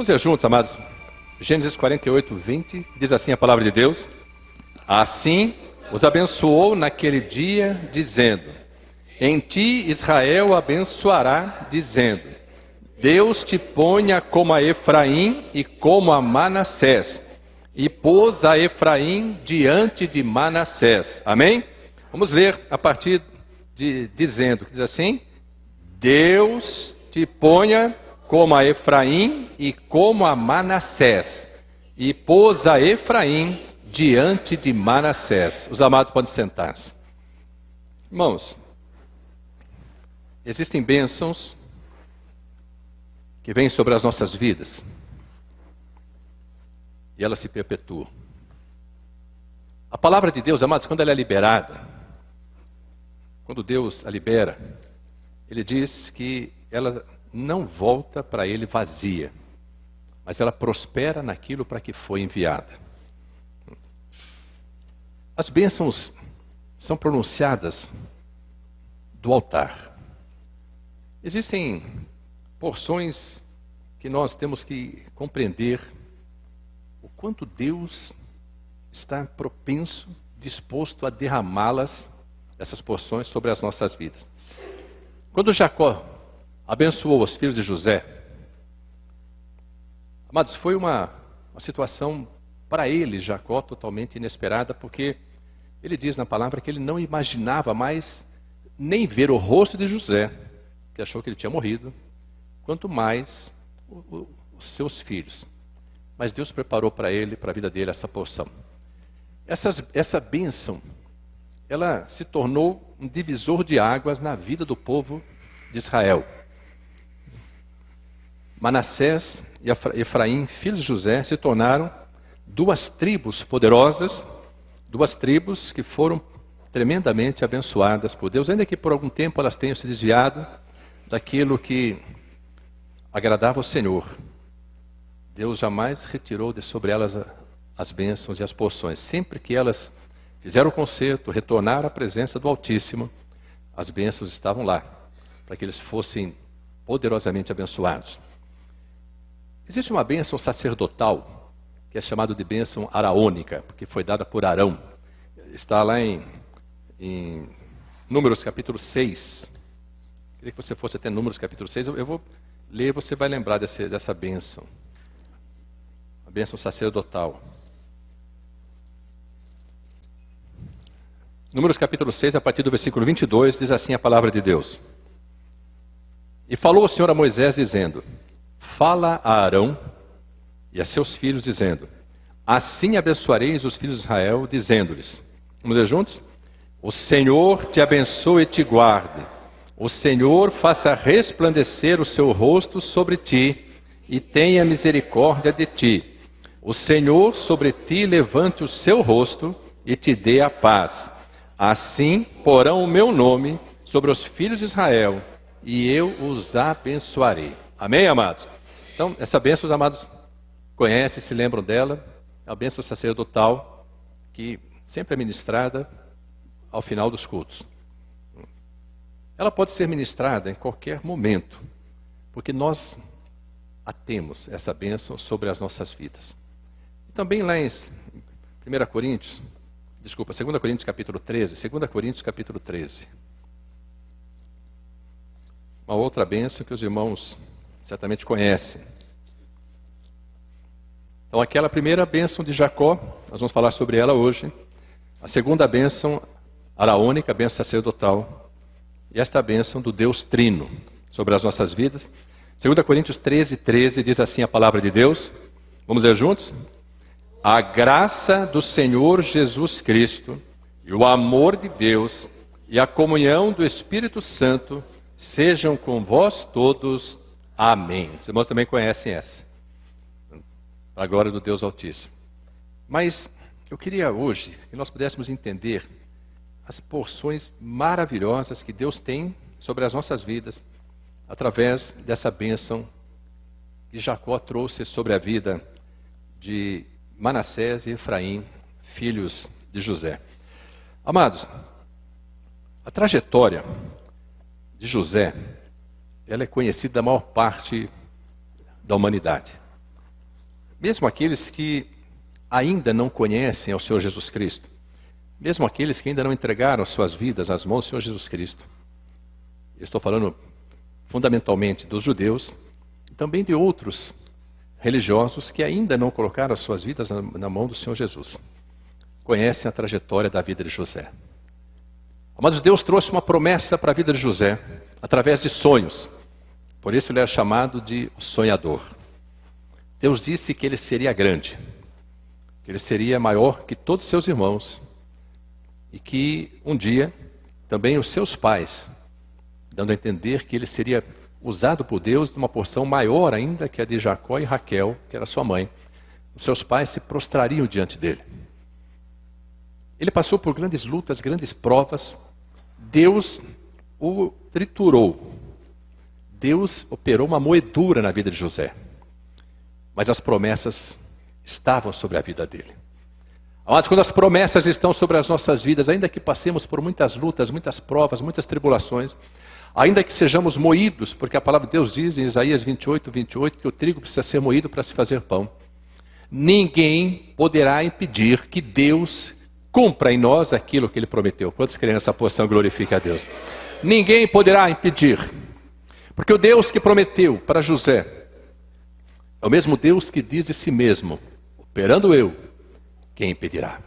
Vamos ler juntos, amados. Gênesis 48, 20, diz assim a palavra de Deus. Assim os abençoou naquele dia, dizendo: em ti Israel abençoará, dizendo: Deus te ponha como a Efraim e como a Manassés. E pôs a Efraim diante de Manassés. Amém? Vamos ler a partir de dizendo, que diz assim: Deus te ponha como a Efraim e como a Manassés. E pôs a Efraim diante de Manassés. Os amados podem sentar-se. Irmãos, existem bênçãos que vêm sobre as nossas vidas e elas se perpetuam. A palavra de Deus, amados, quando ela é liberada, quando Deus a libera, Ele diz que ela não volta para Ele vazia, mas ela prospera naquilo para que foi enviada. As bênçãos são pronunciadas do altar. Existem porções que nós temos que compreender o quanto Deus está propenso, disposto a derramá-las, essas porções, sobre as nossas vidas. Quando Jacó abençoou os filhos de José, amados, foi uma situação para ele, Jacó, totalmente inesperada, porque ele diz na palavra que ele não imaginava mais nem ver o rosto de José, que achou que ele tinha morrido, quanto mais os seus filhos. Mas Deus preparou para ele, para a vida dele, essa porção. Essa bênção, ela se tornou um divisor de águas na vida do povo de Israel. Manassés e Efraim, filhos de José, se tornaram duas tribos poderosas, duas tribos que foram tremendamente abençoadas por Deus, ainda que por algum tempo elas tenham se desviado daquilo que agradava ao Senhor. Deus jamais retirou de sobre elas as bênçãos e as porções. Sempre que elas fizeram o concerto, retornaram à presença do Altíssimo, as bênçãos estavam lá, para que eles fossem poderosamente abençoados. Existe uma bênção sacerdotal, que é chamada de bênção araônica, porque foi dada por Arão. Está lá em Números capítulo 6. Queria que você fosse até Números capítulo 6. Eu vou ler, você vai lembrar dessa bênção. A bênção sacerdotal. Números capítulo 6, a partir do versículo 22, diz assim a palavra de Deus. E falou o Senhor a Moisés, dizendo: fala a Arão e a seus filhos, dizendo: assim abençoareis os filhos de Israel, dizendo-lhes, vamos ler juntos? O Senhor te abençoe e te guarde. O Senhor faça resplandecer o seu rosto sobre ti e tenha misericórdia de ti. O Senhor sobre ti levante o seu rosto e te dê a paz. Assim porão o meu nome sobre os filhos de Israel e eu os abençoarei. Amém, amados? Então, essa bênção, os amados conhecem, se lembram dela. É a bênção sacerdotal que sempre é ministrada ao final dos cultos. Ela pode ser ministrada em qualquer momento, porque nós a temos, essa bênção, sobre as nossas vidas. E também lá em 2 Coríntios capítulo 13, 2 Coríntios capítulo 13. Uma outra bênção que os irmãos certamente conhecem. Então, aquela primeira bênção de Jacó, nós vamos falar sobre ela hoje. A segunda bênção araônica, a bênção sacerdotal. E esta bênção do Deus Trino sobre as nossas vidas. 2 Coríntios 13, 13 diz assim a palavra de Deus. Vamos ler juntos? A graça do Senhor Jesus Cristo e o amor de Deus e a comunhão do Espírito Santo sejam com vós todos. Amém. Os irmãos também conhecem essa. Para a glória do Deus Altíssimo. Mas eu queria hoje que nós pudéssemos entender as porções maravilhosas que Deus tem sobre as nossas vidas, através dessa bênção que Jacó trouxe sobre a vida de Manassés e Efraim, filhos de José. Amados, a trajetória de José, ela é conhecida da maior parte da humanidade. mesmo aqueles que ainda não conhecem ao Senhor Jesus Cristo, mesmo aqueles que ainda não entregaram suas vidas às mãos do Senhor Jesus Cristo. Eu estou falando fundamentalmente dos judeus, e também de outros religiosos que ainda não colocaram as suas vidas na mão do Senhor Jesus. Conhecem a trajetória da vida de José. Amados, Deus trouxe uma promessa para a vida de José, através de sonhos. Por isso ele é chamado de sonhador. Deus disse que ele seria grande, que ele seria maior que todos os seus irmãos, e que um dia também os seus pais, dando a entender que ele seria usado por Deus numa porção maior ainda que a de Jacó e Raquel, que era sua mãe. Os seus pais se prostrariam diante dele. Ele passou por grandes lutas, grandes provas. Deus o triturou. Deus operou uma moedura na vida de José. Mas as promessas estavam sobre a vida dele. Amados, quando as promessas estão sobre as nossas vidas, ainda que passemos por muitas lutas, muitas provas, muitas tribulações, ainda que sejamos moídos, porque a palavra de Deus diz em Isaías 28, 28, que o trigo precisa ser moído para se fazer pão. Ninguém poderá impedir que Deus cumpra em nós aquilo que Ele prometeu. Quantos creem nessa porção, glorifique a Deus. Ninguém poderá impedir. Porque o Deus que prometeu para José é o mesmo Deus que diz de si mesmo: operando eu, quem impedirá?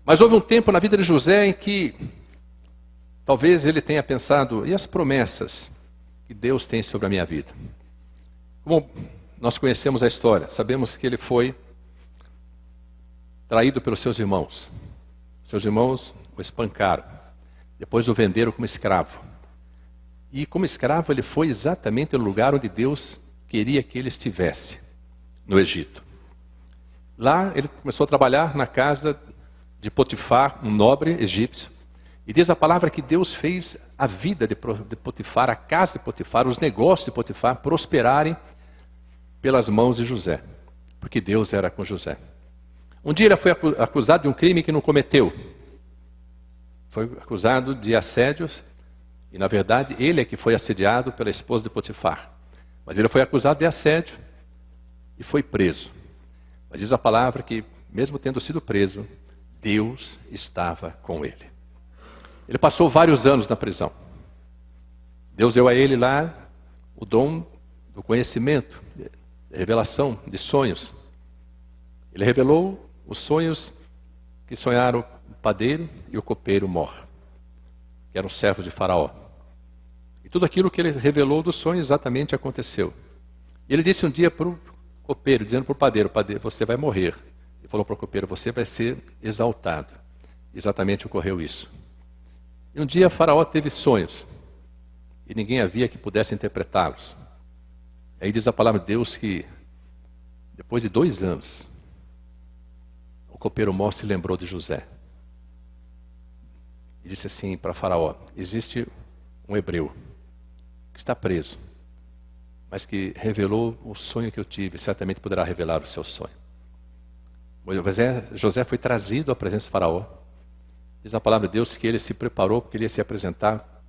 Mas houve um tempo na vida de José em que talvez ele tenha pensado: e as promessas que Deus tem sobre a minha vida? Como nós conhecemos a história, sabemos que ele foi traído pelos seus irmãos. Seus irmãos o espancaram, depois o venderam como escravo. E como escravo ele foi exatamente no lugar onde Deus queria que ele estivesse, no Egito. Lá ele começou a trabalhar na casa de Potifar, um nobre egípcio. E diz a palavra que Deus fez a vida de Potifar, a casa de Potifar, os negócios de Potifar prosperarem pelas mãos de José, porque Deus era com José. Um dia ele foi acusado de um crime que não cometeu. Foi acusado de assédios, e na verdade ele é que foi assediado pela esposa de Potifar. Mas ele foi acusado de assédio e foi preso. Mas diz a palavra que, mesmo tendo sido preso, Deus estava com ele. Ele passou vários anos na prisão. Deus deu a ele lá o dom do conhecimento, de revelação de sonhos. Ele revelou os sonhos que sonharam o padeiro e o copeiro Mor, que eram servos de Faraó. E tudo aquilo que ele revelou dos sonhos exatamente aconteceu. E ele disse um dia para o copeiro, dizendo para o padeiro: padeiro, você vai morrer. Ele falou para o copeiro: você vai ser exaltado. Exatamente ocorreu isso. E um dia Faraó teve sonhos, e ninguém havia que pudesse interpretá-los. Aí diz a palavra de Deus que, depois de 2 anos, o copeiro Mor se lembrou de José. E disse assim para Faraó: existe um hebreu que está preso, mas que revelou o sonho que eu tive, certamente poderá revelar o seu sonho. José foi trazido à presença de Faraó. Diz a palavra de Deus que ele se preparou porque ele ia se apresentar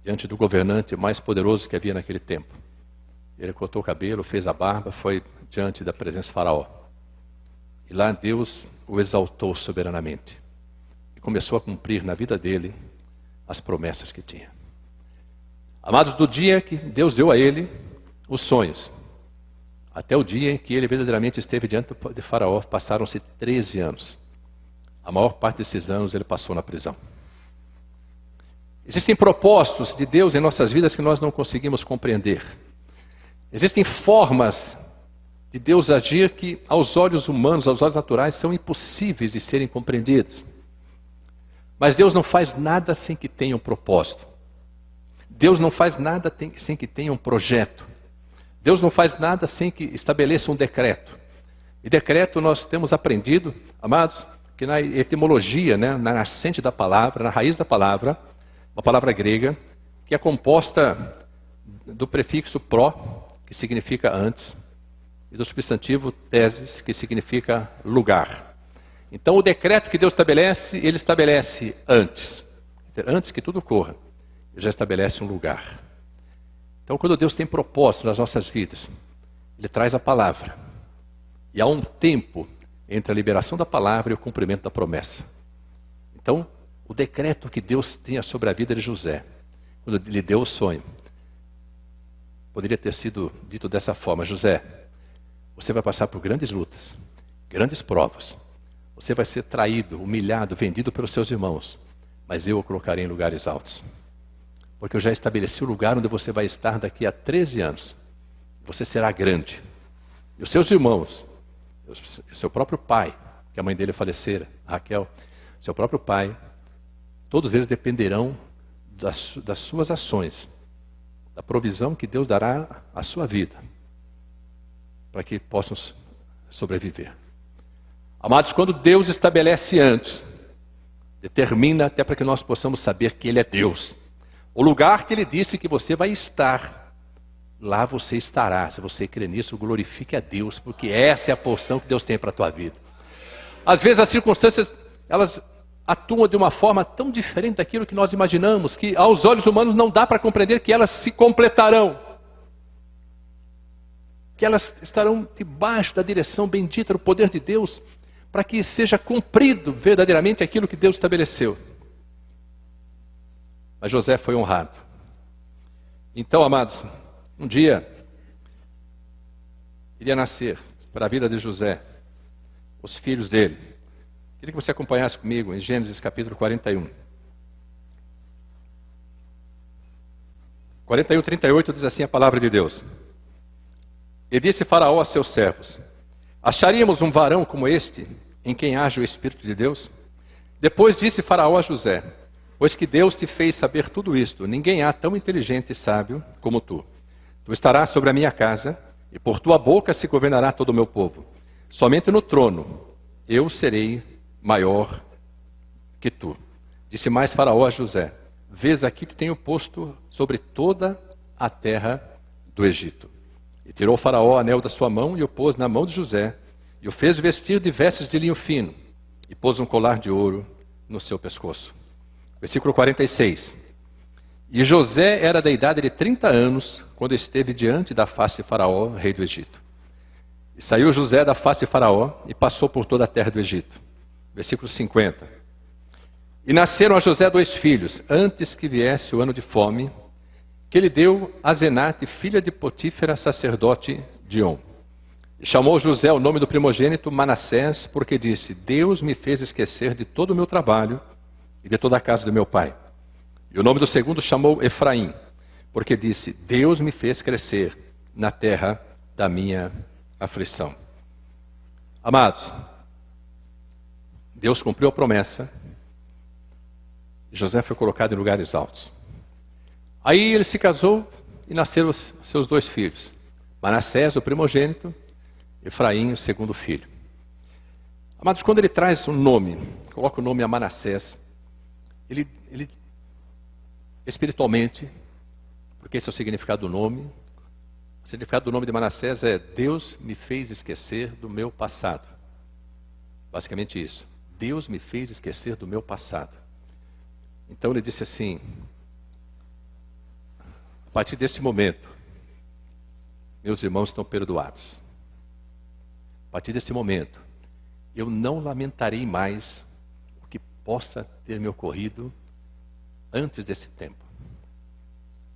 diante do governante mais poderoso que havia naquele tempo. Ele cortou o cabelo, fez a barba, foi diante da presença de Faraó. E lá Deus o exaltou soberanamente. E começou a cumprir na vida dele as promessas que tinha. Amados, do dia que Deus deu a ele os sonhos, até o dia em que ele verdadeiramente esteve diante de Faraó, passaram-se 13 anos. A maior parte desses anos ele passou na prisão. Existem propósitos de Deus em nossas vidas que nós não conseguimos compreender. Existem formas de Deus agir que aos olhos humanos, aos olhos naturais, são impossíveis de serem compreendidas. Mas Deus não faz nada sem que tenha um propósito. Deus não faz nada sem que tenha um projeto. Deus não faz nada sem que estabeleça um decreto. E decreto nós temos aprendido, amados, que na etimologia, né, na nascente da palavra, na raiz da palavra, uma palavra grega, que é composta do prefixo pró, que significa antes, e do substantivo teses, que significa lugar. Então o decreto que Deus estabelece, ele estabelece antes. Antes que tudo ocorra, ele já estabelece um lugar. Então quando Deus tem propósito nas nossas vidas, ele traz a palavra. E há um tempo entre a liberação da palavra e o cumprimento da promessa. Então, o decreto que Deus tinha sobre a vida de José, quando lhe deu o sonho, poderia ter sido dito dessa forma: José, você vai passar por grandes lutas, grandes provas. Você vai ser traído, humilhado, vendido pelos seus irmãos. Mas eu o colocarei em lugares altos. Porque eu já estabeleci o lugar onde você vai estar daqui a 13 anos. Você será grande. E os seus irmãos, o seu próprio pai, que a mãe dele falecera, Raquel, seu próprio pai, todos eles dependerão das suas ações, da provisão que Deus dará à sua vida, para que possam sobreviver. Amados, quando Deus estabelece antes, determina até para que nós possamos saber que Ele é Deus. O lugar que Ele disse que você vai estar, lá você estará. Se você crer nisso, glorifique a Deus, porque essa é a porção que Deus tem para a tua vida. Às vezes as circunstâncias, elas atuam de uma forma tão diferente daquilo que nós imaginamos, que aos olhos humanos não dá para compreender que elas se completarão. Que elas estarão debaixo da direção bendita do poder de Deus, para que seja cumprido verdadeiramente aquilo que Deus estabeleceu. Mas José foi honrado. Então, amados, um dia iria nascer para a vida de José os filhos dele. Queria que você acompanhasse comigo em Gênesis capítulo 41. 41, 38 diz assim a palavra de Deus. E disse Faraó a seus servos: acharíamos um varão como este, em quem age o Espírito de Deus? Depois disse Faraó a José: pois que Deus te fez saber tudo isto, ninguém há tão inteligente e sábio como tu. Tu estarás sobre a minha casa, e por tua boca se governará todo o meu povo. Somente no trono eu serei maior que tu. Disse mais Faraó a José: vês aqui que tenho posto sobre toda a terra do Egito. E tirou Faraó o anel da sua mão e o pôs na mão de José, e o fez vestir de vestes de linho fino, e pôs um colar de ouro no seu pescoço. Versículo 46. E José era da idade de 30 anos, quando esteve diante da face de Faraó, rei do Egito. E saiu José da face de Faraó, e passou por toda a terra do Egito. Versículo 50. E nasceram a José 2 filhos, antes que viesse o ano de fome, que ele deu a Zenate, filha de Potífera, sacerdote de On. E chamou José o nome do primogênito Manassés, porque disse: Deus me fez esquecer de todo o meu trabalho e de toda a casa do meu pai. E o nome do segundo chamou Efraim, porque disse: Deus me fez crescer na terra da minha aflição. Amados, Deus cumpriu a promessa, e José foi colocado em lugares altos. Aí ele se casou e nasceram os seus 2 filhos. Manassés, o primogênito, Efraim, o segundo filho. Amados, quando ele traz um nome, coloca o nome a Manassés, ele espiritualmente, porque esse é o significado do nome, o significado do nome de Manassés é: Deus me fez esquecer do meu passado. Basicamente isso. Deus me fez esquecer do meu passado. Então ele disse assim: a partir deste momento, meus irmãos estão perdoados. A partir deste momento, eu não lamentarei mais o que possa ter me ocorrido antes desse tempo.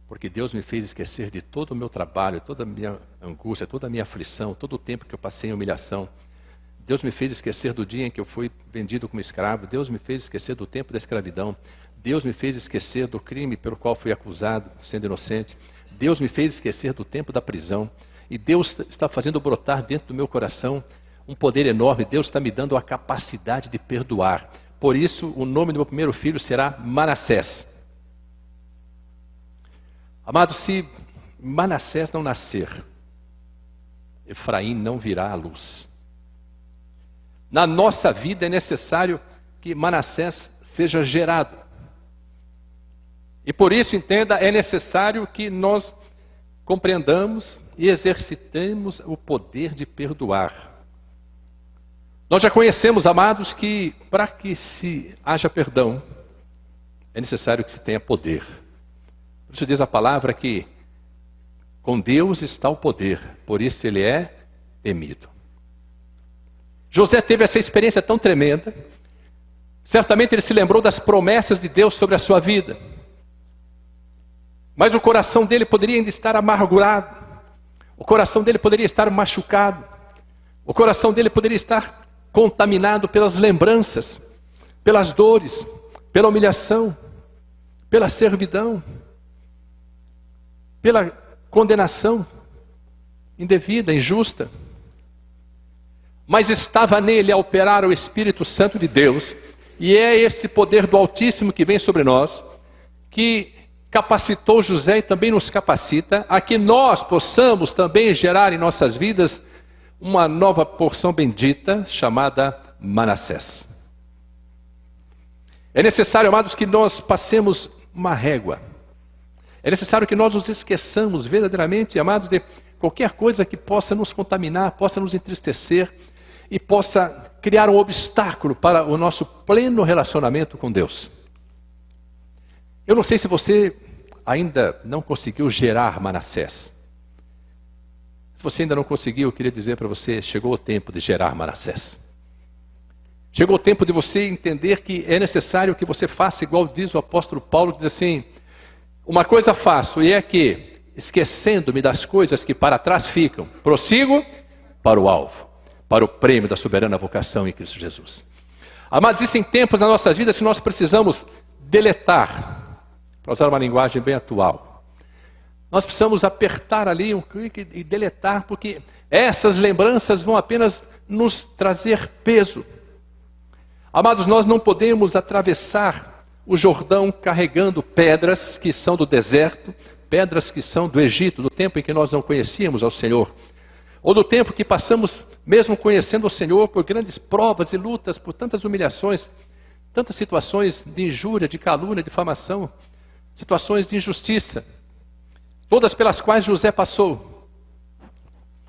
Porque Deus me fez esquecer de todo o meu trabalho, toda a minha angústia, toda a minha aflição, todo o tempo que eu passei em humilhação. Deus me fez esquecer do dia em que eu fui vendido como escravo. Deus me fez esquecer do tempo da escravidão. Deus me fez esquecer do crime pelo qual fui acusado, sendo inocente. Deus me fez esquecer do tempo da prisão. E Deus está fazendo brotar dentro do meu coração um poder enorme. Deus está me dando a capacidade de perdoar. Por isso, o nome do meu primeiro filho será Manassés. Amado, se Manassés não nascer, Efraim não virá à luz. Na nossa vida é necessário que Manassés seja gerado. E por isso, entenda, é necessário que nós compreendamos e exercitemos o poder de perdoar. Nós já conhecemos, amados, que para que se haja perdão, é necessário que se tenha poder. Por isso diz a palavra que com Deus está o poder, por isso ele é temido. José teve essa experiência tão tremenda. Certamente ele se lembrou das promessas de Deus sobre a sua vida. Mas o coração dele poderia ainda estar amargurado. O coração dele poderia estar machucado. O coração dele poderia estar contaminado pelas lembranças, pelas dores, pela humilhação, pela servidão, pela condenação indevida, injusta. Mas estava nele a operar o Espírito Santo de Deus, e é esse poder do Altíssimo que vem sobre nós, que capacitou José e também nos capacita a que nós possamos também gerar em nossas vidas uma nova porção bendita chamada Manassés. É necessário, amados, que nós passemos uma régua. É necessário que nós nos esqueçamos verdadeiramente, amados, de qualquer coisa que possa nos contaminar, possa nos entristecer e possa criar um obstáculo para o nosso pleno relacionamento com Deus. Eu não sei se você ainda não conseguiu gerar Manassés. Se você ainda não conseguiu, eu queria dizer para você, chegou o tempo de gerar Manassés. Chegou o tempo de você entender que é necessário que você faça igual diz o apóstolo Paulo, que diz assim: uma coisa faço, e é que, esquecendo-me das coisas que para trás ficam, prossigo para o alvo, para o prêmio da soberana vocação em Cristo Jesus. Amados, existem tempos na nossa vida que nós precisamos deletar, para usar uma linguagem bem atual. Nós precisamos apertar ali um clique e deletar, porque essas lembranças vão apenas nos trazer peso. Amados, nós não podemos atravessar o Jordão carregando pedras que são do deserto, pedras que são do Egito, do tempo em que nós não conhecíamos ao Senhor, ou do tempo que passamos, mesmo conhecendo o Senhor, por grandes provas e lutas, por tantas humilhações, tantas situações de injúria, de calúnia, de difamação, situações de injustiça, todas pelas quais José passou.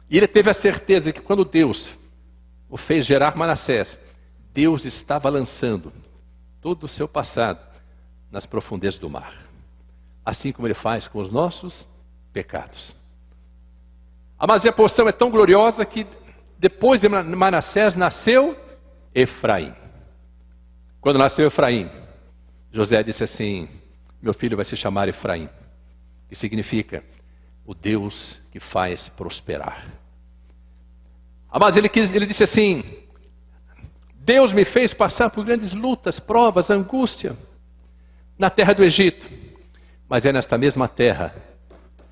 E ele teve a certeza que quando Deus o fez gerar Manassés, Deus estava lançando todo o seu passado nas profundezas do mar, assim como Ele faz com os nossos pecados. Mas a porção é tão gloriosa que depois de Manassés nasceu Efraim. Quando nasceu Efraim, José disse assim: meu filho vai se chamar Efraim, que significa o Deus que faz prosperar. Mas ele disse assim: Deus me fez passar por grandes lutas, provas, angústia na terra do Egito, mas é nesta mesma terra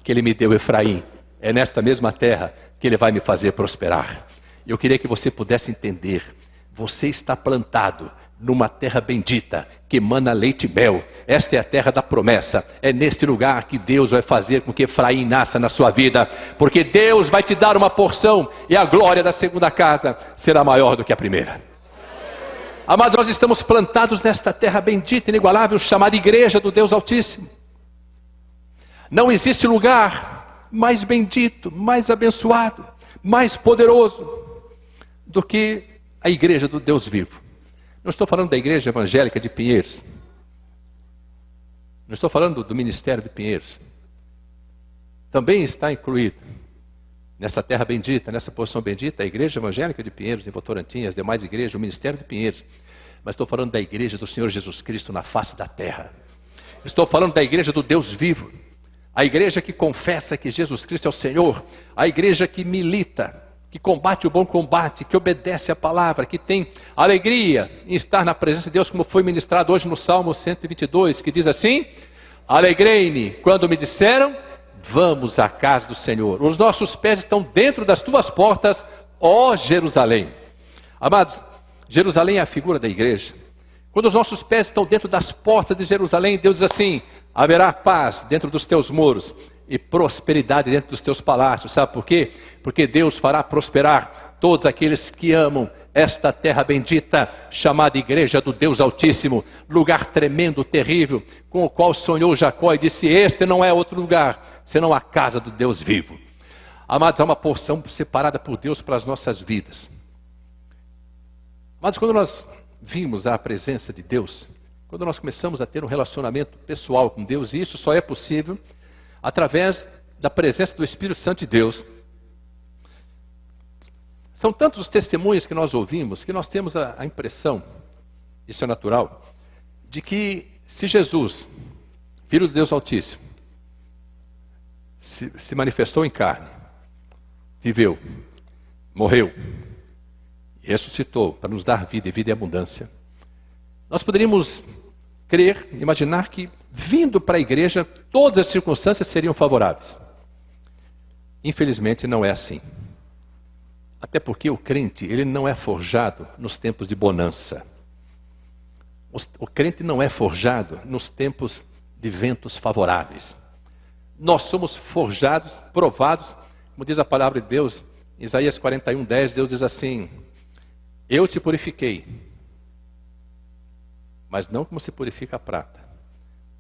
que Ele me deu Efraim, é nesta mesma terra que Ele vai me fazer prosperar. Eu queria que você pudesse entender, você está plantado numa terra bendita, que emana leite e mel. Esta é a terra da promessa. É neste lugar que Deus vai fazer com que Efraim nasça na sua vida, porque Deus vai te dar uma porção, e a glória da segunda casa será maior do que a primeira. Amados, nós estamos plantados nesta terra bendita, inigualável, chamada Igreja do Deus Altíssimo. Não existe lugar mais bendito, mais abençoado, mais poderoso do que a Igreja do Deus vivo. Não estou falando da Igreja Evangélica de Pinheiros. Não estou falando do Ministério de Pinheiros. Também está incluído nessa terra bendita, nessa porção bendita, a Igreja Evangélica de Pinheiros, em Votorantim, as demais igrejas, o Ministério de Pinheiros. Mas estou falando da Igreja do Senhor Jesus Cristo na face da terra. Estou falando da Igreja do Deus vivo. A Igreja que confessa que Jesus Cristo é o Senhor. A Igreja que milita, que combate o bom combate, que obedece a palavra, que tem alegria em estar na presença de Deus, como foi ministrado hoje no Salmo 122, que diz assim: alegrei-me quando me disseram, vamos à casa do Senhor. Os nossos pés estão dentro das tuas portas, ó Jerusalém. Amados, Jerusalém é a figura da igreja. Quando os nossos pés estão dentro das portas de Jerusalém, Deus diz assim: haverá paz dentro dos teus muros e prosperidade dentro dos teus palácios. Sabe por quê? Porque Deus fará prosperar todos aqueles que amam esta terra bendita, chamada Igreja do Deus Altíssimo, lugar tremendo, terrível, com o qual sonhou Jacó e disse: este não é outro lugar, senão a casa do Deus vivo. Amados, há uma porção separada por Deus para as nossas vidas. Mas quando nós vimos a presença de Deus, quando nós começamos a ter um relacionamento pessoal com Deus, e isso só é possível através da presença do Espírito Santo de Deus. São tantos os testemunhos que nós ouvimos que nós temos a impressão, isso é natural, de que se Jesus, Filho de Deus Altíssimo, se manifestou em carne, viveu, morreu e ressuscitou para nos dar vida e vida em abundância, nós poderíamos crer, imaginar que vindo para a igreja todas as circunstâncias seriam favoráveis. Infelizmente não é assim. Até porque o crente, ele não é forjado nos tempos de bonança. O crente não é forjado nos tempos de ventos favoráveis. Nós somos forjados, provados, como diz a palavra de Deus, em Isaías 41:10, Deus diz assim: eu te purifiquei, mas não como se purifica a prata.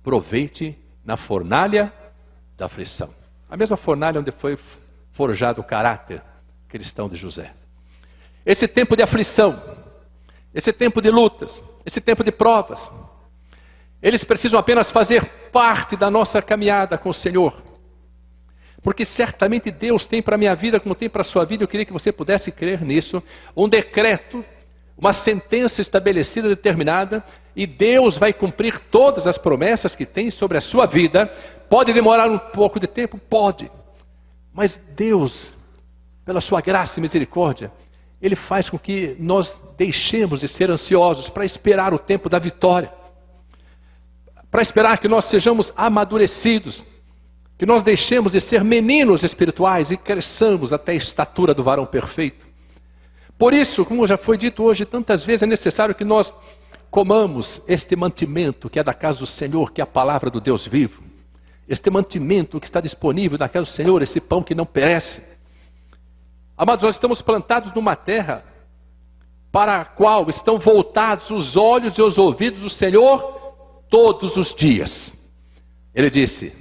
Provei-te na fornalha da aflição. A mesma fornalha onde foi forjado o caráter cristão de José. Esse tempo de aflição, esse tempo de lutas, esse tempo de provas, eles precisam apenas fazer parte da nossa caminhada com o Senhor. Porque certamente Deus tem para a minha vida, como tem para a sua vida, eu queria que você pudesse crer nisso, um decreto, uma sentença estabelecida, determinada, e Deus vai cumprir todas as promessas que tem sobre a sua vida. Pode demorar um pouco de tempo? Pode. Mas Deus, pela sua graça e misericórdia, Ele faz com que nós deixemos de ser ansiosos para esperar o tempo da vitória. Para esperar que nós sejamos amadurecidos, que nós deixemos de ser meninos espirituais e cresçamos até a estatura do varão perfeito. Por isso, como já foi dito hoje tantas vezes, é necessário que nós comamos este mantimento que é da casa do Senhor, que é a palavra do Deus vivo. Este mantimento que está disponível na casa do Senhor, esse pão que não perece. Amados, nós estamos plantados numa terra para a qual estão voltados os olhos e os ouvidos do Senhor todos os dias. Ele disse: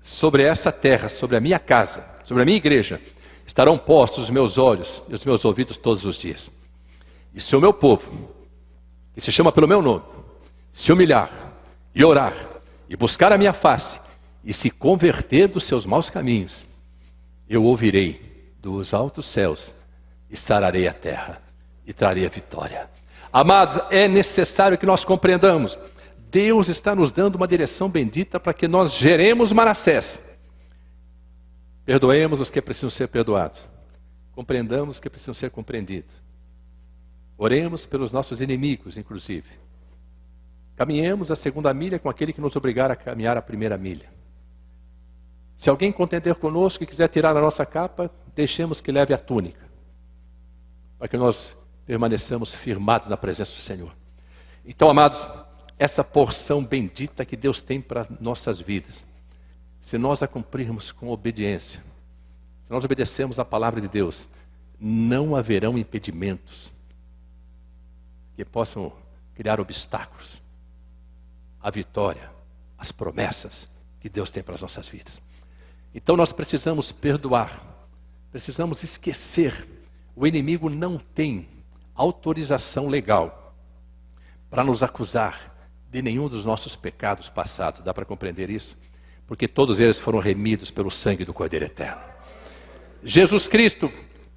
sobre essa terra, sobre a minha casa, sobre a minha igreja, estarão postos os meus olhos e os meus ouvidos todos os dias. E se o meu povo, que se chama pelo meu nome, se humilhar e orar e buscar a minha face e se converter dos seus maus caminhos, eu ouvirei dos altos céus e sararei a terra e trarei a vitória. Amados, é necessário que nós compreendamos, Deus está nos dando uma direção bendita para que nós geremos Manassés. Perdoemos os que precisam ser perdoados. Compreendamos os que precisam ser compreendidos. Oremos pelos nossos inimigos, inclusive. Caminhemos a segunda milha com aquele que nos obrigar a caminhar a primeira milha. Se alguém contender conosco e quiser tirar a nossa capa, deixemos que leve a túnica, para que nós permaneçamos firmados na presença do Senhor. Então, amados, essa porção bendita que Deus tem para nossas vidas, se nós a cumprirmos com obediência, se nós obedecemos a palavra de Deus, não haverão impedimentos que possam criar obstáculos à vitória, às promessas que Deus tem para as nossas vidas. Então nós precisamos perdoar, precisamos esquecer. O inimigo não tem autorização legal para nos acusar de nenhum dos nossos pecados passados. Dá para compreender isso? Porque todos eles foram remidos pelo sangue do Cordeiro Eterno. Jesus Cristo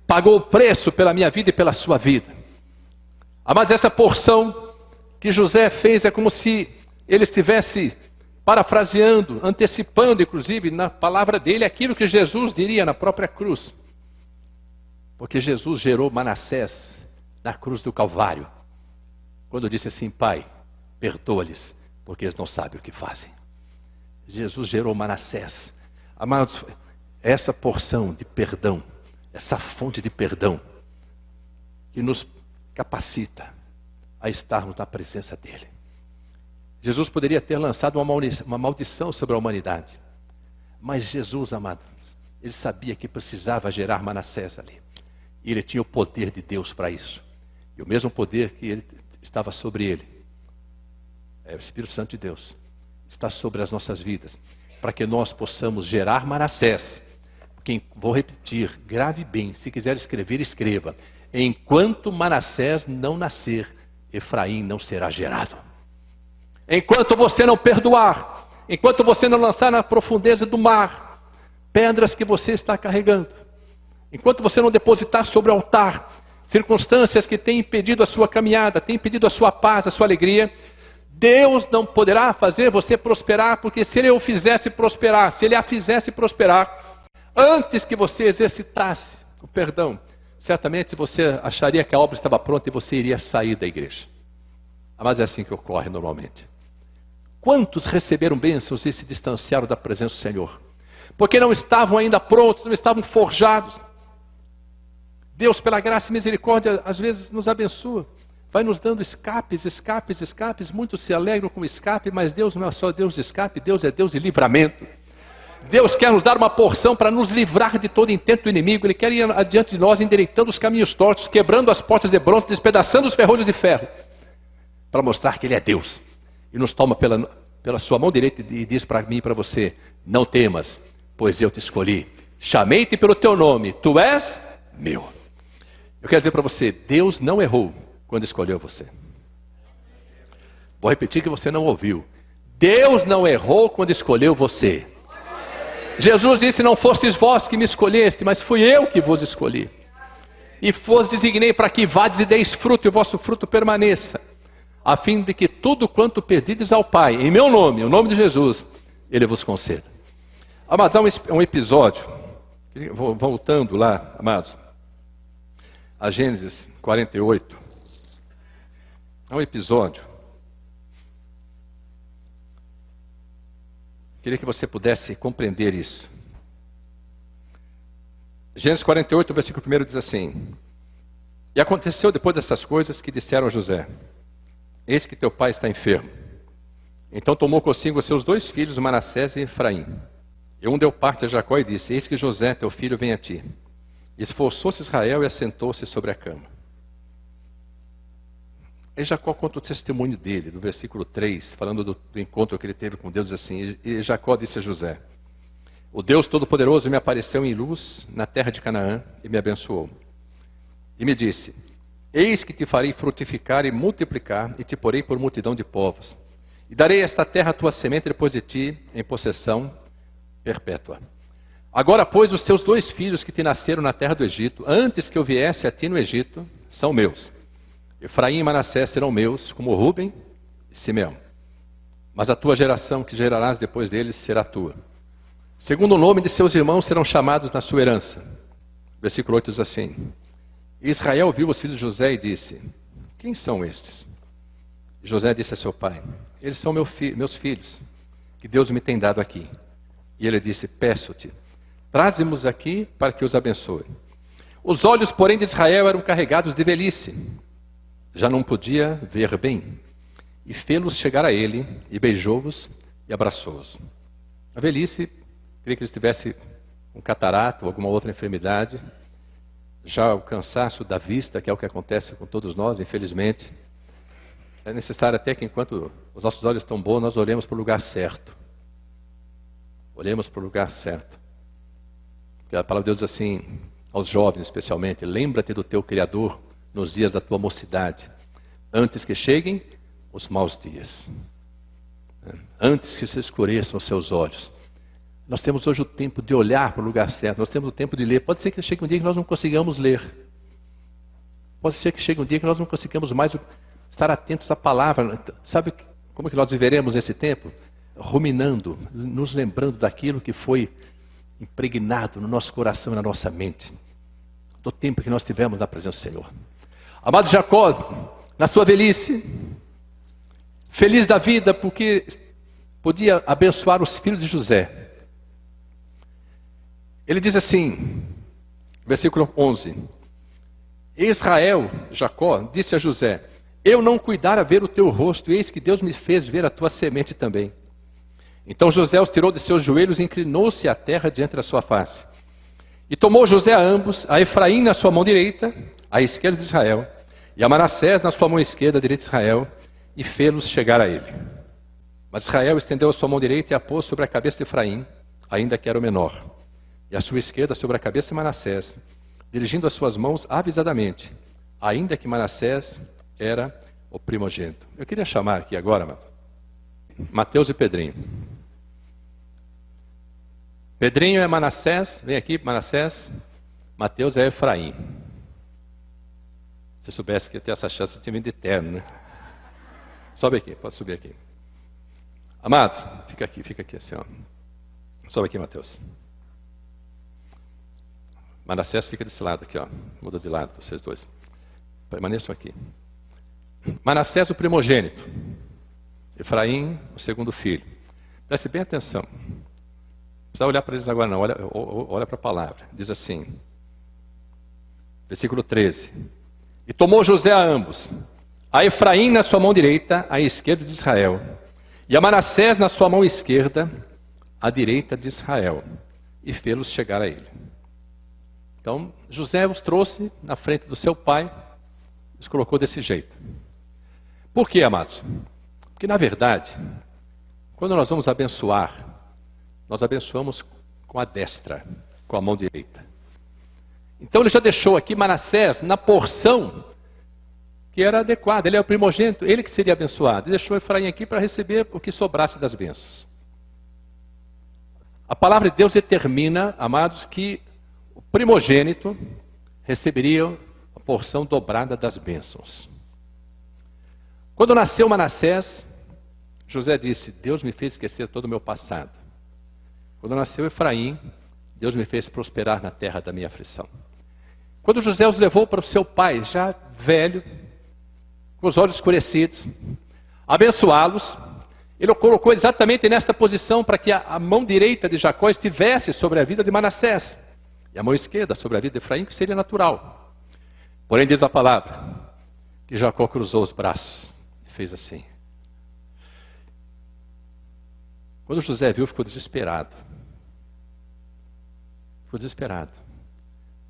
pagou o preço pela minha vida e pela sua vida. Mas essa porção que José fez é como se ele estivesse parafraseando, antecipando inclusive na palavra dele aquilo que Jesus diria na própria cruz. Porque Jesus gerou Manassés na cruz do Calvário, quando disse assim: Pai, perdoa-lhes, porque eles não sabem o que fazem. Jesus gerou Manassés. Amados, essa porção de perdão, essa fonte de perdão, que nos capacita a estarmos na presença dele. Jesus poderia ter lançado uma maldição sobre a humanidade, mas Jesus, amados, ele sabia que precisava gerar Manassés ali, e ele tinha o poder de Deus para isso, e o mesmo poder que ele estava sobre ele, o Espírito Santo de Deus, está sobre as nossas vidas, para que nós possamos gerar Manassés. Vou repetir, grave bem, se quiser escrever, escreva: enquanto Manassés não nascer, Efraim não será gerado. Enquanto você não perdoar, enquanto você não lançar na profundeza do mar pedras que você está carregando, enquanto você não depositar sobre o altar circunstâncias que têm impedido a sua caminhada, têm impedido a sua paz, a sua alegria, Deus não poderá fazer você prosperar, porque se Ele o fizesse prosperar, se Ele a fizesse prosperar, antes que você exercitasse o perdão, certamente você acharia que a obra estava pronta e você iria sair da igreja. Mas é assim que ocorre normalmente. Quantos receberam bênçãos e se distanciaram da presença do Senhor? Porque não estavam ainda prontos, não estavam forjados. Deus, pela graça e misericórdia, às vezes nos abençoa. Vai nos dando escapes. Muitos se alegram com escape, mas Deus não é só Deus de escape, Deus é Deus de livramento. Deus quer nos dar uma porção para nos livrar de todo intento do inimigo. Ele quer ir adiante de nós, endireitando os caminhos tortos, quebrando as portas de bronze, despedaçando os ferrolhos de ferro, para mostrar que Ele é Deus. E nos toma pela sua mão direita e diz para mim e para você: não temas, pois eu te escolhi. Chamei-te pelo teu nome, tu és meu. Eu quero dizer para você, Deus não errou quando escolheu você. Vou repetir que você não ouviu. Deus não errou quando escolheu você. Jesus disse: não fostes vós que me escolheste, mas fui eu que vos escolhi. E vos designei para que vades e deis fruto, e o vosso fruto permaneça, a fim de que tudo quanto pedides ao Pai, em meu nome, o nome de Jesus, Ele vos conceda. Amados, há um episódio, voltando lá, amados, a Gênesis 48, há um episódio. Queria que você pudesse compreender isso. Gênesis 48, versículo 1 diz assim: e aconteceu depois dessas coisas que disseram a José: eis que teu pai está enfermo. Então tomou consigo os seus 2 filhos, Manassés e Efraim. E um deu parte a Jacó e disse: eis que José, teu filho, vem a ti. Esforçou-se Israel e assentou-se sobre a cama. E Jacó conta o testemunho dele, do versículo 3, falando do encontro que ele teve com Deus, assim: e Jacó disse a José: o Deus Todo-Poderoso me apareceu em luz na terra de Canaã e me abençoou. E me disse: eis que te farei frutificar e multiplicar, e te porei por multidão de povos. E darei esta terra à tua semente depois de ti, em possessão perpétua. Agora, pois, os teus 2 filhos que te nasceram na terra do Egito, antes que eu viesse a ti no Egito, são meus. Efraim e Manassés serão meus, como Rúben e Simeão. Mas a tua geração que gerarás depois deles será tua. Segundo o nome de seus irmãos serão chamados na sua herança. Versículo 8 diz assim: Israel viu os filhos de José e disse: quem são estes? E José disse a seu pai: eles são meus filhos, que Deus me tem dado aqui. E ele disse: peço-te, traze-mos aqui para que os abençoe. Os olhos, porém, de Israel eram carregados de velhice, já não podia ver bem. E fê-los chegar a ele, e beijou-os e abraçou-os. A velhice, queria que ele estivesse com catarata ou alguma outra enfermidade, já o cansaço da vista, que é o que acontece com todos nós, infelizmente. É necessário até que, enquanto os nossos olhos estão bons, nós olhemos para o lugar certo. Olhemos para o lugar certo. Porque a palavra de Deus diz assim, aos jovens especialmente: lembra-te do teu Criador nos dias da tua mocidade, antes que cheguem os maus dias, antes que se escureçam os seus olhos. Nós temos hoje o tempo de olhar para o lugar certo, nós temos o tempo de ler. Pode ser que chegue um dia que nós não consigamos ler. Pode ser que chegue um dia que nós não consigamos mais estar atentos à palavra. Sabe como que nós viveremos esse tempo? Ruminando, nos lembrando daquilo que foi impregnado no nosso coração e na nossa mente, do tempo que nós tivemos na presença do Senhor. Amado Jacó, na sua velhice, feliz da vida porque podia abençoar os filhos de José. Ele diz assim, versículo 11: Israel, Jacó, disse a José: eu não cuidara ver o teu rosto, eis que Deus me fez ver a tua semente também. Então José os tirou de seus joelhos e inclinou-se à terra diante da sua face. E tomou José a ambos, a Efraim na sua mão direita, à esquerda de Israel, e a Manassés na sua mão esquerda, à direita de Israel, e fê-los chegar a ele. Mas Israel estendeu a sua mão direita e a pôs sobre a cabeça de Efraim, ainda que era o menor, e a sua esquerda sobre a cabeça de Manassés, dirigindo as suas mãos avisadamente, ainda que Manassés era o primogênito. Eu queria chamar aqui agora Mateus e Pedrinho. Pedrinho é Manassés, vem aqui Manassés, Mateus é Efraim. Se soubesse que ia ter essa chance, tinha vindo eterno, né? Sobe aqui, pode subir aqui. Amados, fica aqui assim, ó. Sobe aqui, Mateus. Manassés fica desse lado aqui, ó. Muda de lado, vocês dois. Permaneçam aqui. Manassés, o primogênito. Efraim, o segundo filho. Preste bem atenção. Não precisa olhar para eles agora não, olha para a palavra. Diz assim, versículo 13. E tomou José a ambos, a Efraim na sua mão direita, à esquerda de Israel, e a Manassés na sua mão esquerda, à direita de Israel, e fê-los chegar a ele. Então, José os trouxe na frente do seu pai, os colocou desse jeito. Por quê, amados? Porque, na verdade, quando nós vamos abençoar, nós abençoamos com a destra, com a mão direita. Então ele já deixou aqui Manassés na porção que era adequada. Ele é o primogênito, ele que seria abençoado. Ele deixou Efraim aqui para receber o que sobrasse das bênçãos. A palavra de Deus determina, amados, que o primogênito receberia a porção dobrada das bênçãos. Quando nasceu Manassés, José disse, Deus me fez esquecer todo o meu passado. Quando nasceu Efraim, Deus me fez prosperar na terra da minha aflição. Quando José os levou para o seu pai, já velho, com os olhos escurecidos, abençoá-los, ele o colocou exatamente nesta posição para que a mão direita de Jacó estivesse sobre a vida de Manassés e a mão esquerda sobre a vida de Efraim, que seria natural. Porém, diz a palavra que Jacó cruzou os braços e fez assim. Quando José viu, ficou desesperado. Ficou desesperado.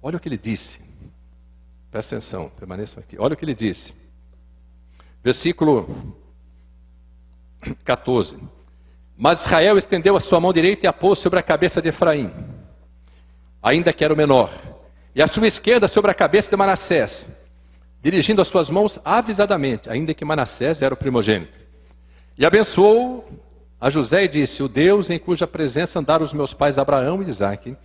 Olha o que ele disse. Presta atenção, permaneçam aqui. Olha o que ele disse. Versículo 14. Mas Israel estendeu a sua mão direita e a pôs sobre a cabeça de Efraim, ainda que era o menor, e a sua esquerda sobre a cabeça de Manassés, dirigindo as suas mãos avisadamente, ainda que Manassés era o primogênito. E abençoou a José e disse, o Deus em cuja presença andaram os meus pais Abraão e Isaque,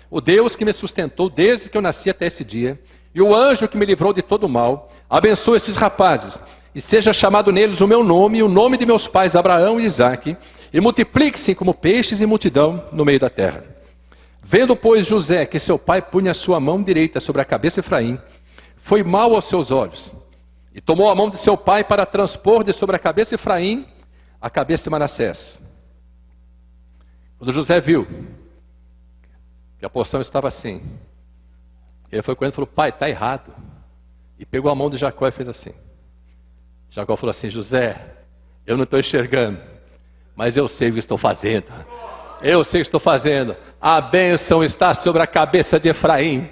o Deus que me sustentou desde que eu nasci até esse dia, e o anjo que me livrou de todo o mal, abençoe esses rapazes, e seja chamado neles o meu nome e o nome de meus pais Abraão e Isaque, e multiplique-se como peixes em multidão no meio da terra. Vendo, pois, José que seu pai punha a sua mão direita sobre a cabeça de Efraim, foi mal aos seus olhos, e tomou a mão de seu pai para transpor de sobre a cabeça de Efraim a cabeça de Manassés. Quando José viu que a porção estava assim, ele foi correndo e falou, pai, está errado. E pegou a mão de Jacó e fez assim. Jacó falou assim, José, eu não estou enxergando, mas eu sei o que estou fazendo. Eu sei o que estou fazendo. A bênção está sobre a cabeça de Efraim.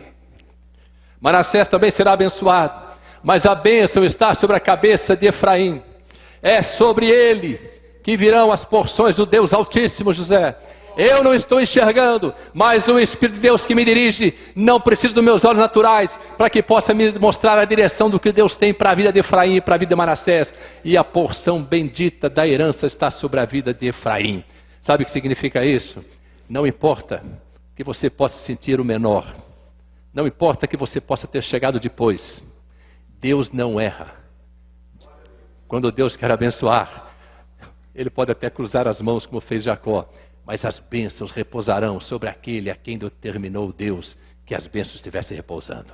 Manassés também será abençoado, mas a bênção está sobre a cabeça de Efraim. É sobre ele que virão as porções do Deus Altíssimo, José. Eu não estou enxergando, mas o Espírito de Deus que me dirige, não precisa dos meus olhos naturais, para que possa me mostrar a direção do que Deus tem para a vida de Efraim e para a vida de Manassés. E a porção bendita da herança está sobre a vida de Efraim. Sabe o que significa isso? Não importa que você possa sentir o menor, não importa que você possa ter chegado depois, Deus não erra. Quando Deus quer abençoar, Ele pode até cruzar as mãos como fez Jacó, mas as bênçãos repousarão sobre aquele a quem determinou Deus que as bênçãos estivessem repousando.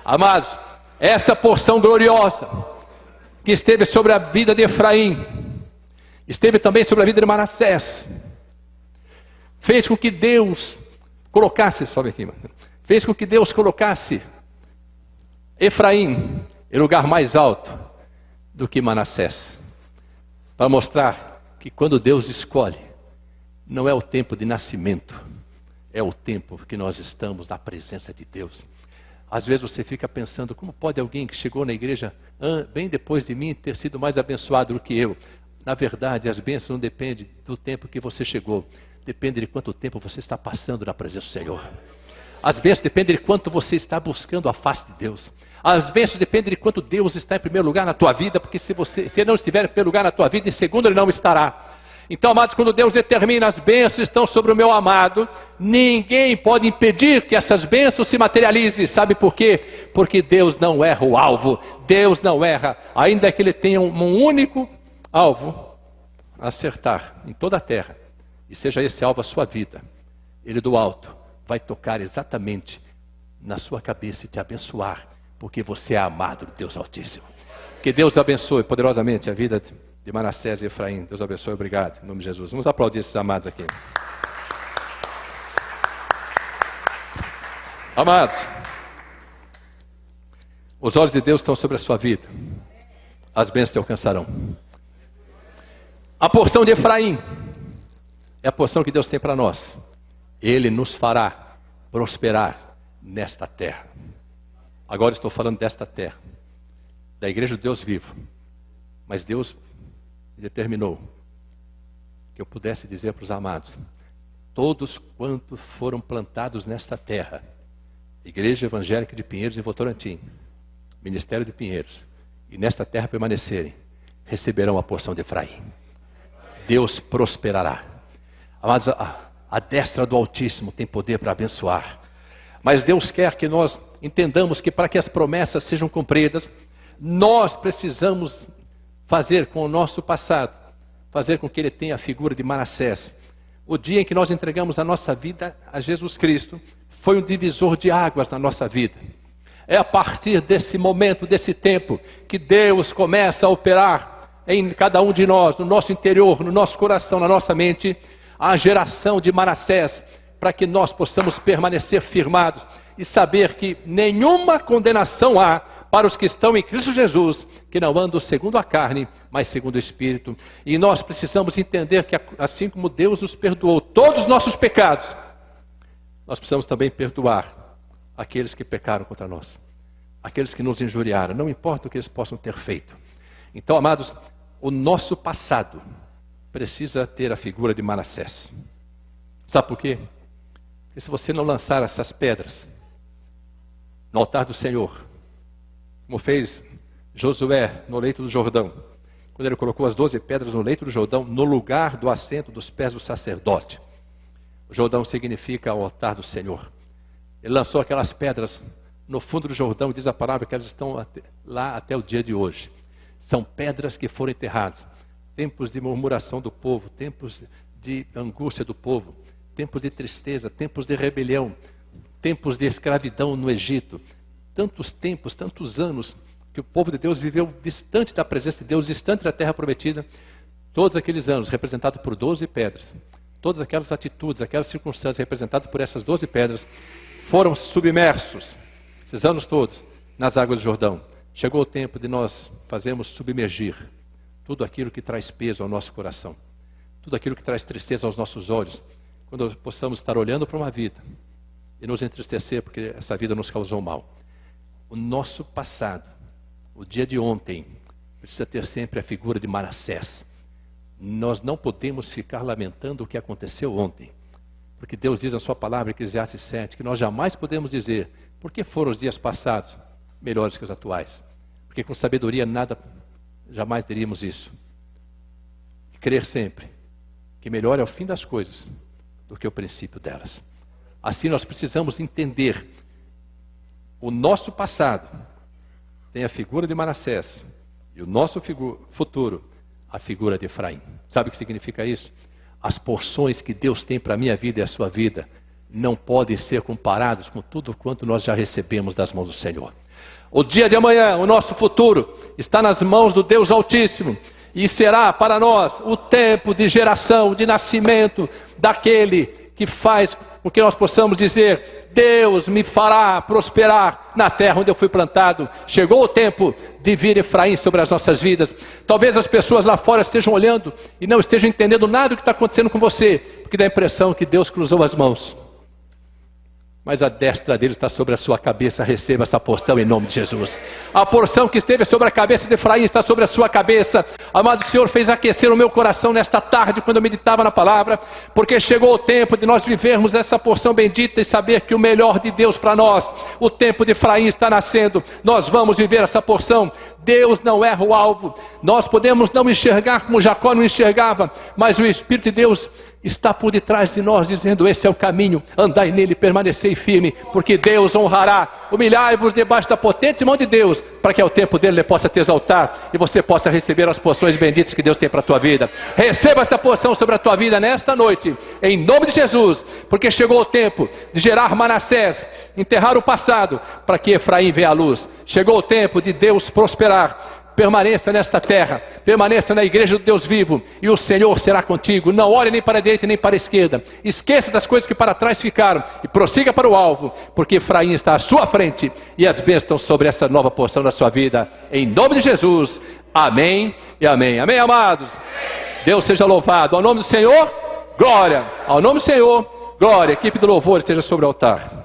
Amados, essa porção gloriosa que esteve sobre a vida de Efraim, esteve também sobre a vida de Manassés, fez com que Deus colocasse, sobe aqui, mano, fez com que Deus colocasse Efraim em lugar mais alto do que Manassés, para mostrar que quando Deus escolhe, não é o tempo de nascimento, é o tempo que nós estamos na presença de Deus. Às vezes você fica pensando, como pode alguém que chegou na igreja bem depois de mim ter sido mais abençoado do que eu? Na verdade, as bênçãos não dependem do tempo que você chegou, depende de quanto tempo você está passando na presença do Senhor. As bênçãos dependem de quanto você está buscando a face de Deus. As bênçãos dependem de quanto Deus está em primeiro lugar na tua vida, porque se ele não estiver em primeiro lugar na tua vida, em segundo ele não estará. Então, amados, quando Deus determina as bênçãos estão sobre o meu amado, ninguém pode impedir que essas bênçãos se materializem. Sabe por quê? Porque Deus não erra o alvo. Deus não erra, ainda que Ele tenha um único alvo a acertar em toda a terra, e seja esse alvo a sua vida. Ele do alto vai tocar exatamente na sua cabeça e te abençoar, porque você é amado do Deus Altíssimo. Que Deus abençoe poderosamente a vida de Manassés e Efraim. Deus abençoe, obrigado, em nome de Jesus. Vamos aplaudir esses amados aqui. Amados, os olhos de Deus estão sobre a sua vida. As bênçãos te alcançarão. A porção de Efraim é a porção que Deus tem para nós. Ele nos fará prosperar nesta terra. Agora estou falando desta terra, da igreja do Deus vivo. Mas Deus determinou que eu pudesse dizer para os amados: todos quantos foram plantados nesta terra, Igreja Evangélica de Pinheiros e Votorantim, Ministério de Pinheiros, e nesta terra permanecerem, receberão a porção de Efraim. Deus prosperará. Amados, a destra do Altíssimo tem poder para abençoar. Mas Deus quer que nós entendamos que para que as promessas sejam cumpridas, nós precisamos fazer com o nosso passado, fazer com que ele tenha a figura de Manassés. O dia em que nós entregamos a nossa vida a Jesus Cristo, foi um divisor de águas na nossa vida. É a partir desse momento, desse tempo, que Deus começa a operar em cada um de nós, no nosso interior, no nosso coração, na nossa mente, a geração de Manassés, para que nós possamos permanecer firmados e saber que nenhuma condenação há para os que estão em Cristo Jesus, que não andam segundo a carne, mas segundo o Espírito. E nós precisamos entender que assim como Deus nos perdoou todos os nossos pecados, nós precisamos também perdoar aqueles que pecaram contra nós, aqueles que nos injuriaram, não importa o que eles possam ter feito. Então, amados, o nosso passado precisa ter a figura de Manassés. Sabe por quê? Porque se você não lançar essas pedras no altar do Senhor, como fez Josué no leito do Jordão, quando ele colocou as 12 pedras no leito do Jordão, no lugar do assento dos pés do sacerdote. O Jordão significa o altar do Senhor. Ele lançou aquelas pedras no fundo do Jordão, e diz a palavra que elas estão lá até o dia de hoje. São pedras que foram enterradas. Tempos de murmuração do povo, tempos de angústia do povo, tempos de tristeza, tempos de rebelião, tempos de escravidão no Egito. Tantos tempos, tantos anos que o povo de Deus viveu distante da presença de Deus, distante da terra prometida. Todos aqueles anos representados por 12 pedras, todas aquelas atitudes, aquelas circunstâncias representadas por essas 12 pedras, foram submersos, esses anos todos, nas águas do Jordão. Chegou o tempo de nós fazermos submergir tudo aquilo que traz peso ao nosso coração, tudo aquilo que traz tristeza aos nossos olhos, quando possamos estar olhando para uma vida e nos entristecer porque essa vida nos causou mal. O nosso passado, o dia de ontem, precisa ter sempre a figura de Manassés. Nós não podemos ficar lamentando o que aconteceu ontem, porque Deus diz na sua palavra, Eclesiastes 7, que nós jamais podemos dizer: por que foram os dias passados melhores que os atuais? Porque com sabedoria nada, jamais diríamos isso. E crer sempre que melhor é o fim das coisas do que o princípio delas. Assim nós precisamos entender: o nosso passado tem a figura de Manassés, e o nosso futuro, a figura de Efraim. Sabe o que significa isso? As porções que Deus tem para a minha vida e a sua vida não podem ser comparadas com tudo quanto nós já recebemos das mãos do Senhor. O dia de amanhã, o nosso futuro, está nas mãos do Deus Altíssimo, e será para nós o tempo de geração, de nascimento daquele que faz com que nós possamos dizer: Deus me fará prosperar na terra onde eu fui plantado. Chegou o tempo de vir Efraim sobre as nossas vidas. Talvez as pessoas lá fora estejam olhando e não estejam entendendo nada do que está acontecendo com você, porque dá a impressão que Deus cruzou as mãos. Mas a destra dele está sobre a sua cabeça. Receba essa porção em nome de Jesus. A porção que esteve sobre a cabeça de Efraim está sobre a sua cabeça. Amado, o Senhor fez aquecer o meu coração nesta tarde, quando eu meditava na palavra, porque chegou o tempo de nós vivermos essa porção bendita e saber que o melhor de Deus para nós, o tempo de Efraim está nascendo. Nós vamos viver essa porção. Deus não erra o alvo. Nós podemos não enxergar como Jacó não enxergava, mas o Espírito de Deus está por detrás de nós, dizendo: esse é o caminho, andai nele, permanecei firme, porque Deus honrará. Humilhai-vos debaixo da potente mão de Deus, para que ao tempo dele ele possa te exaltar, e você possa receber as porções benditas que Deus tem para a tua vida. Receba esta porção sobre a tua vida nesta noite, em nome de Jesus, porque chegou o tempo de gerar Manassés, enterrar o passado, para que Efraim venha à luz. Chegou o tempo de Deus prosperar. Permaneça nesta terra, permaneça na igreja do Deus vivo, e o Senhor será contigo. Não olhe nem para a direita nem para a esquerda, esqueça das coisas que para trás ficaram, e prossiga para o alvo, porque Efraim está à sua frente, e as bênçãos estão sobre essa nova porção da sua vida, em nome de Jesus, amém e amém. Amém, amados? Deus seja louvado. Ao nome do Senhor, glória. Ao nome do Senhor, glória. Equipe do louvor esteja sobre o altar.